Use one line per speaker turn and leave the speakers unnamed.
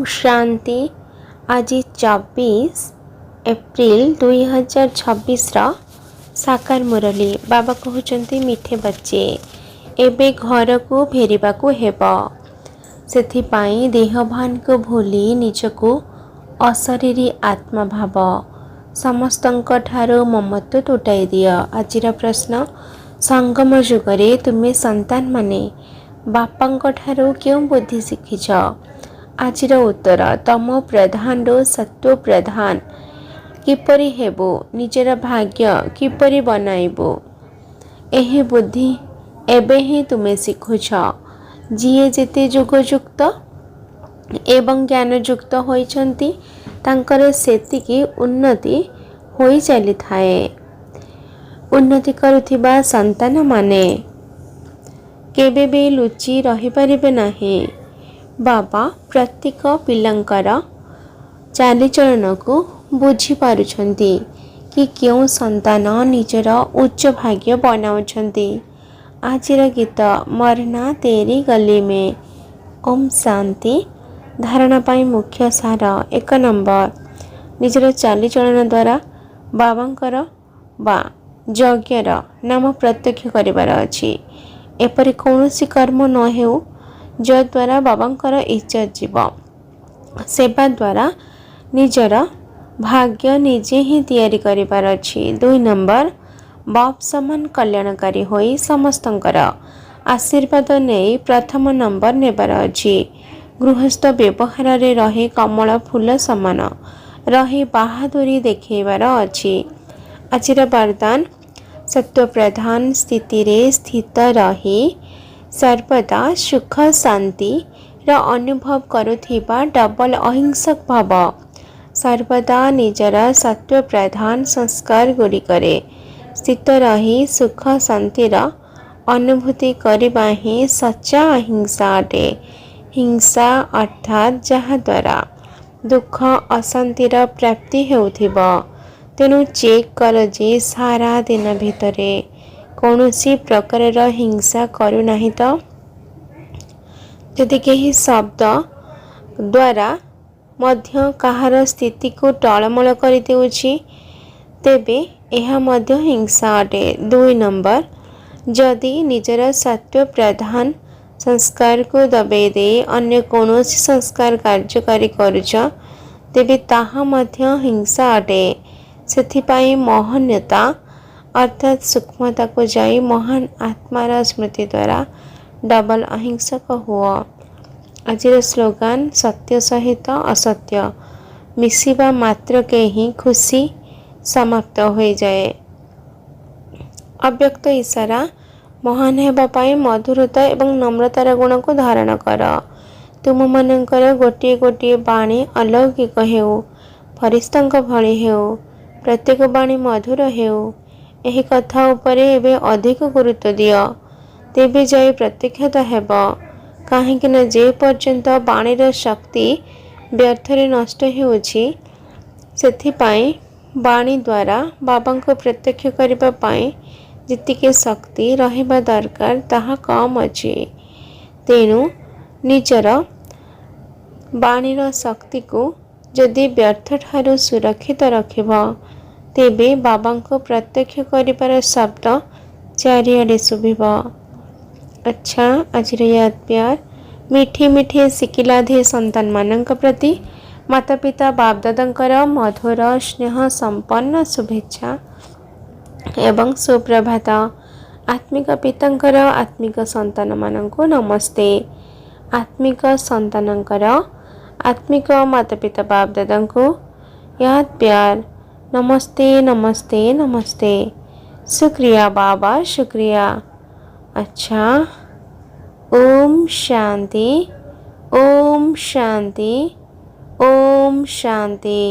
शांति। आज 24 एप्रिल 2026 साकार मुरली बाबा कहते मिठे बच्चे एबे घर को फेरिबा को हेबो सेथिपाई देहभान को भूली निजको अशरीरी आत्मा भाव समस्तंक ठारो ममत्व तुटाई दियो। आजिर प्रश्न संगम जुगरे तुम्हें संतान माने बापांक ठारो क्यों बुद्धि शिखिछ। आजिर उत्तर तम प्रधान रो सत्व प्रधान किपरि हेबो निजर भाग्य किपरि बनाइबो एही बुद्धि एबे ही तुमे शिखुछ। जिए जेते जुगयुक्त एवं ज्ञानयुक्त होइछन्ति तांकर सेतिकी उन्नति होई चली थाए। उन्नति करुथिबा संतान माने केबे भी लुचि रही परिबे नाही। बाबा प्रत्येक पिलांकर चालीचलन को बुझी पारुछन्ति कि क्यों संतान निजर उच्च भाग्य बनाउछन्ति। आजिर गीत मरना तेरी गली में। ओम शांति। धारणा पाई मुख्य सार 1 नंबर निजर चालीचलन द्वारा बाबांकर बा यज्ञर नाम प्रत्यक्ष करिवार अछि। एपरि कौनसी कर्म न हेउ जद्वारा बाबांकर इज्जत जीव। सेवा द्वारा निजर भाग्य निजे ही तैयारी करिवार अछि। 2 नंबर बाप समान कल्याणकारी होई समस्तंकर आशीर्वाद नहीं प्रथम नंबर नेबार अछि। गृहस्थ व्यवहार रे रही कमल फूल समान रही बहादुरी देखैबार अछि। आजिर वरदान सत्व प्रधान स्थिति रे स्थित रही सर्वदा सुख शांति र अनुभव करुथिबा डबल अहिंसक भाव सर्वदा निजर सत्व प्रधान संस्कार गुड़िकरे स्थित रही सुख शांतिर अनुभूति करबा ही सच्चा अहिंसा अटे। हिंसा अर्थात जहा द्वारा दुख अशांतिर प्राप्ति हेउथिबो तेणु चेक कर जे सारा दिन भितरे कौनसी प्रकार हिंसा करू नहीं तो यदि कहीं शब्द द्वारा मध्य कहार स्थिति को टलमल कर देउछि तेबे यह मध्य हिंसा अटे। 2 नंबर जदि निजर सत्व प्रधान संस्कार को दबे दे अन्य कौनसी संस्कार कार्यकारी करुछ तेबे ताहा मध्य हिंसा अटे। सेथिपाई महन्यता अर्थात सूक्ष्मता को जाई महान आत्मार स्मृति द्वारा डबल अहिंसक हुआ। आजिर स्लोगान सत्य सहित असत्य मिसिबा मात्र के ही खुशी समाप्त हो जाए। अव्यक्त इशारा महान हेबा पाई मधुरता एवं नम्रतार गुण को धारण कर। तुम मानकर गोटे गोटे बाणी अलौकिक हेउ फरिस्तांक भଳି हेउ प्रत्येक बाणी मधुर हेउ एही कथा उपरे एबे अधिक गुरुत्व दियो तेबे जाई प्रत्यक्षता हेबो। काहेकि न जे पर्यंत बाणीर शक्ति व्यर्थरे नष्ट हेउछि सेथिपाई बाणी द्वारा बाबांको प्रत्यक्ष करिबा पाई जेतिके शक्ति रहिबा दरकार ताहा कम अछि। तेणु निजर बाणीर शक्ति को जदि व्यर्थ ठारू सुरक्षित रखिबो तेबे बाबांको प्रत्यक्ष करिबार शब्द चारिआडे शुभिबो। अच्छा आजिर याद प्यार मिठी मिठी शिकिलाधे संतान मानक प्रति माता पिता बाप दादांकर मधुर स्नेह संपन्न शुभेच्छा एवं सुप्रभात। आत्मिक पितांकर आत्मिक संतान मानक नमस्ते। आत्मिक संतानंकर आत्मिक माता पिता बाप दादांको याद प्यार नमस्ते नमस्ते नमस्ते। शुक्रिया बाबा शुक्रिया। अच्छा ओम शांति ओम शांति ओम शांति।